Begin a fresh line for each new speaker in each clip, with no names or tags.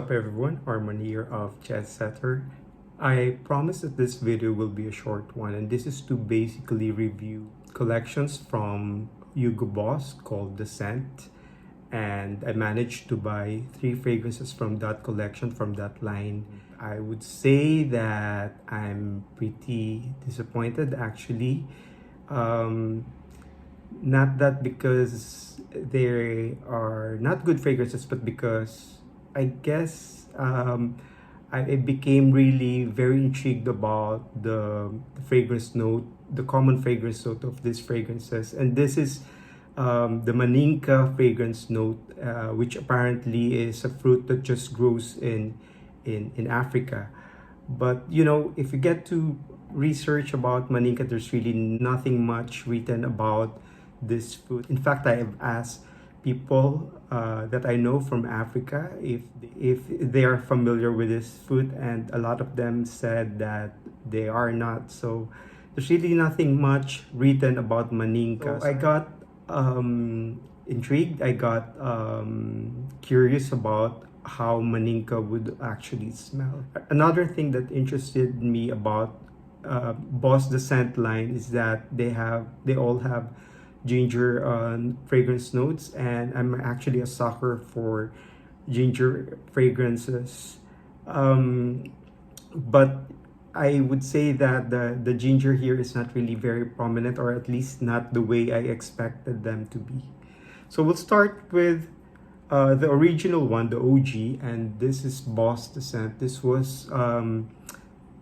up everyone, Armand here of Jet Setter. I promise that this video will be a short one, and this is to basically review collections from HUGO Boss called The Scent. And I managed to buy 3 fragrances from that collection, from that line. I would say that I'm pretty disappointed actually. Not that because they are not good fragrances, but because I guess I became really very intrigued about the fragrance note, the common fragrance note of these fragrances. And this is the Maninka fragrance note, which apparently is a fruit that just grows in Africa. But you know, if you get to research about Maninka, there's really nothing much written about this fruit. In fact, I have asked people that I know from Africa if they are familiar with this fruit, and a lot of them said that they are not. So there's really nothing much written about Maninka. So I got intrigued. I got curious about how Maninka would actually smell. Another thing that interested me about Boss the Scent line is that they all have ginger fragrance notes, and I'm actually a sucker for ginger fragrances. But I would say that the ginger here is not really very prominent, or at least not the way I expected them to be. So we'll start with the original one, the OG, and this is Boss the Scent.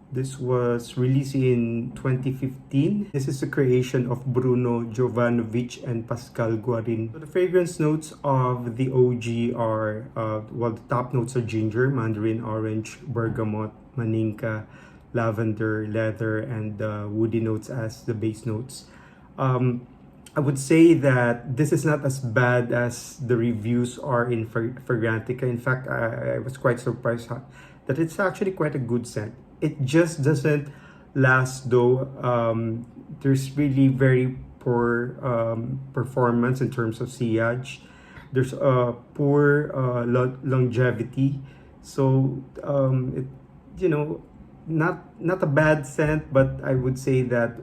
This was released in 2015. This is a creation of Bruno Jovanovic and Pascal Guarin. So the fragrance notes of the OG are, well, the top notes are ginger, mandarin, orange, bergamot, maninka, lavender, leather, and woody notes as the base notes. I would say that this is not as bad as the reviews are in Fragrantica. In fact, I was quite surprised that it's actually quite a good scent. It just doesn't last though. There's really very poor performance in terms of sillage. There's poor longevity. So it, you know, not a bad scent, but I would say that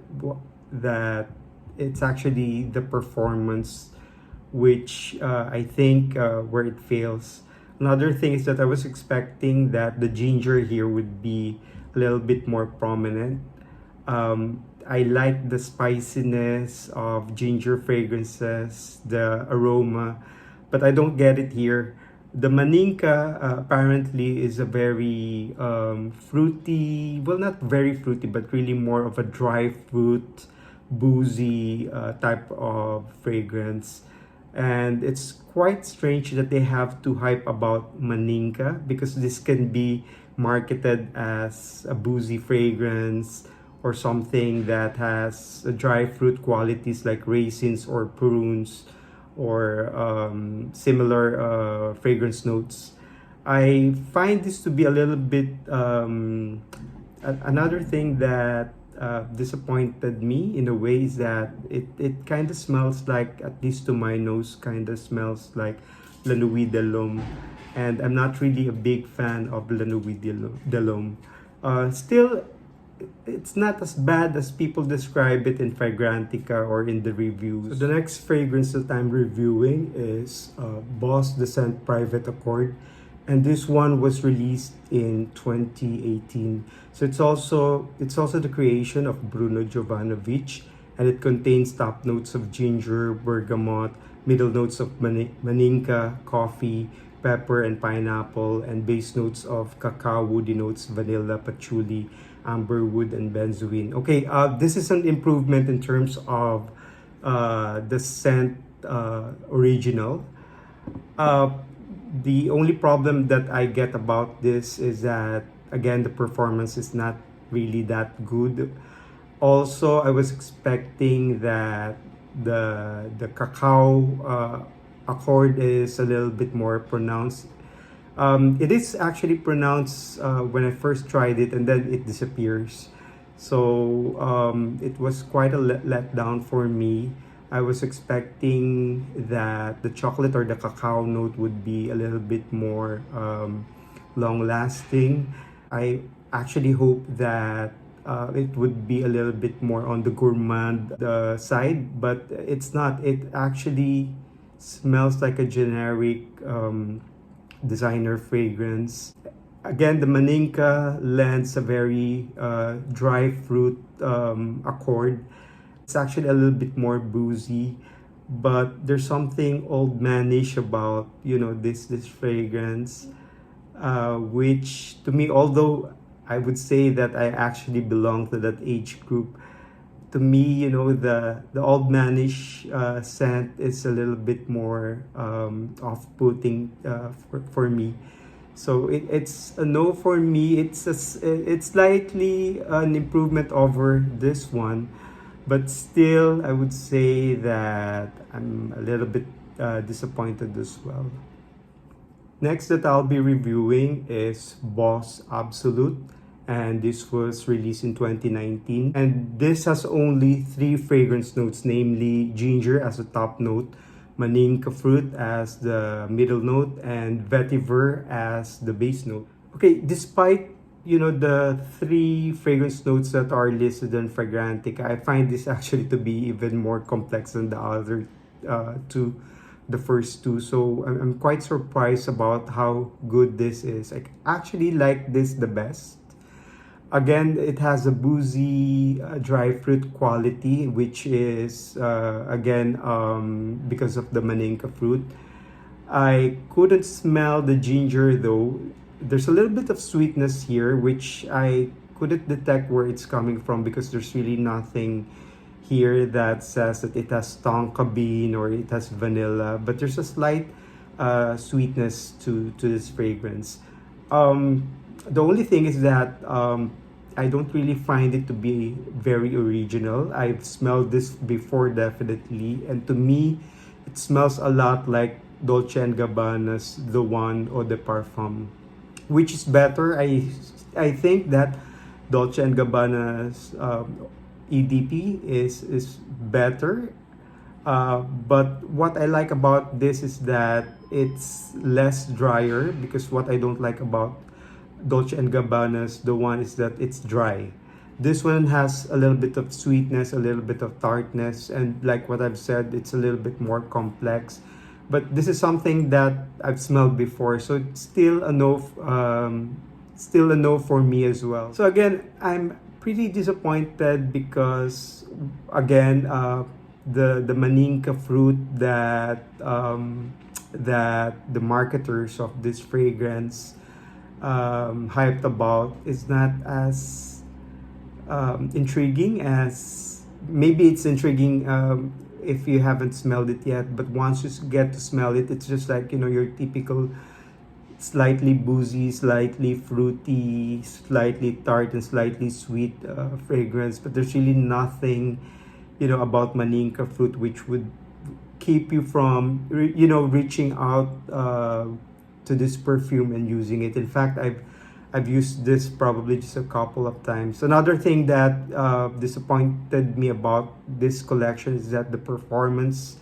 it's actually the performance which I think where it fails. Another thing is that I was expecting that the ginger here would be a little bit more prominent. I like the spiciness of ginger fragrances, the aroma, but I don't get it here. The Maninka apparently is a very fruity, well, not very fruity, but really more of a dry fruit, boozy type of fragrance. And it's quite strange that they have to hype about Maninka, because this can be marketed as a boozy fragrance or something that has dry fruit qualities like raisins or prunes or similar fragrance notes. I find this to be a little bit another thing that disappointed me in a way is that it kind of smells like, at least to my nose, kind of smells like La Nuit de l'Homme, and I'm not really a big fan of La Nuit de l'Homme. Still, it's not as bad as people describe it in Fragrantica or in the reviews. So the next fragrance that I'm reviewing is Boss the Scent Private Accord, and this one was released in 2018. So it's also the creation of Bruno Jovanovic, and it contains top notes of ginger, bergamot, middle notes of maninka, coffee, pepper, and pineapple, and base notes of cacao, woody notes, vanilla, patchouli, amberwood, and benzoin. Okay, this is an improvement in terms of the scent original. The only problem that I get about this is that, again, the performance is not really that good. Also, I was expecting that the cacao accord is a little bit more pronounced. It is actually pronounced when I first tried it, and then it disappears. So it was quite a letdown for me. I was expecting that the chocolate or the cacao note would be a little bit more long lasting. I actually hope that it would be a little bit more on the gourmand side, but it's not. It actually smells like a generic designer fragrance. Again, the Maninka lends a very dry fruit accord. It's actually a little bit more boozy, but there's something old manish about, you know, this fragrance, which to me, although I would say that I actually belong to that age group, to me, you know, the old manish scent is a little bit more off-putting for me. So it's a no for me. It's slightly an improvement over this one, but still I would say that I'm a little bit disappointed as well. Next that I'll be reviewing is Boss Absolute, and this was released in 2019, and this has only 3 fragrance notes, namely ginger as a top note, Maninka fruit as the middle note, and vetiver as the base note. Okay, despite, you know, the 3 fragrance notes that are listed in Fragrantica, I find this actually to be even more complex than the other two, the first two. So I'm quite surprised about how good this is. I actually like this the best. Again, it has a boozy dry fruit quality, which is again because of the Maninka fruit. I couldn't smell the ginger though. There's a little bit of sweetness here, which I couldn't detect where it's coming from because there's really nothing here that says that it has tonka bean or it has vanilla, but there's a slight sweetness to this fragrance. The only thing is that I don't really find it to be very original. I've smelled this before definitely, and to me, it smells a lot like Dolce & Gabbana's The One or the Parfum. Which is better? I think that Dolce & Gabbana's EDP is better. But what I like about this is that it's less drier, because what I don't like about Dolce & Gabbana's The One is that it's dry. This one has a little bit of sweetness, a little bit of tartness, and like what I've said, it's a little bit more complex. But this is something that I've smelled before, so it's still a no for me as well. So again, I'm pretty disappointed because again, the Maninka fruit that that the marketers of this fragrance hyped about is not as intriguing as, maybe it's intriguing if you haven't smelled it yet, but once you get to smell it, it's just like, you know, your typical slightly boozy, slightly fruity, slightly tart, and slightly sweet fragrance. But there's really nothing, you know, about Maninka fruit which would keep you from, you know, reaching out to this perfume and using it. In fact, I've used this probably just a couple of times. Another thing that disappointed me about this collection is that the performance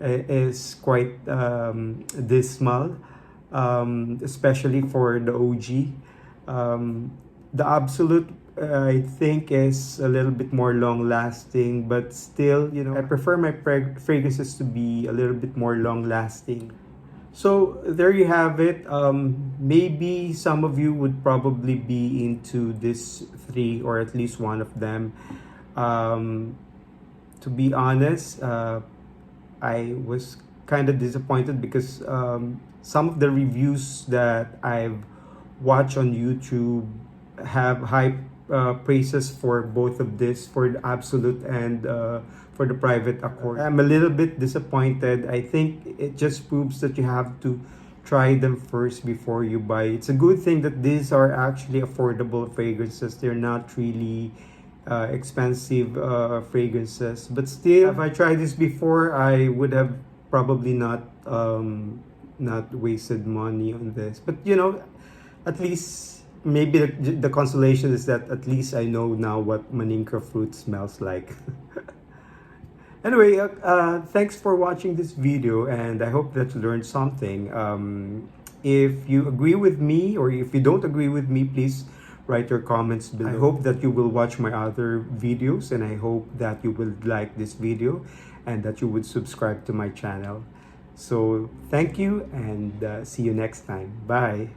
is quite dismal, especially for the OG. The Absolute, I think, is a little bit more long lasting, but still, you know, I prefer my fragrances to be a little bit more long lasting. So there you have it. Maybe some of you would probably be into this 3 or at least one of them. To be honest, I was kind of disappointed because some of the reviews that I've watched on YouTube have high praises for both of this, for the Absolute and for the Private Accord. I'm a little bit disappointed. I think it just proves that you have to try them first before you buy. It's a good thing that these are actually affordable fragrances. They're not really expensive fragrances, but still, if I tried this before, I would have probably not wasted money on this. But you know, at least maybe the consolation is that at least I know now what Maninka fruit smells like. Anyway, thanks for watching this video, and I hope that you learned something. If you agree with me or if you don't agree with me, please write your comments below. I hope that you will watch my other videos, and I hope that you will like this video and that you would subscribe to my channel. So thank you, and see you next time. Bye.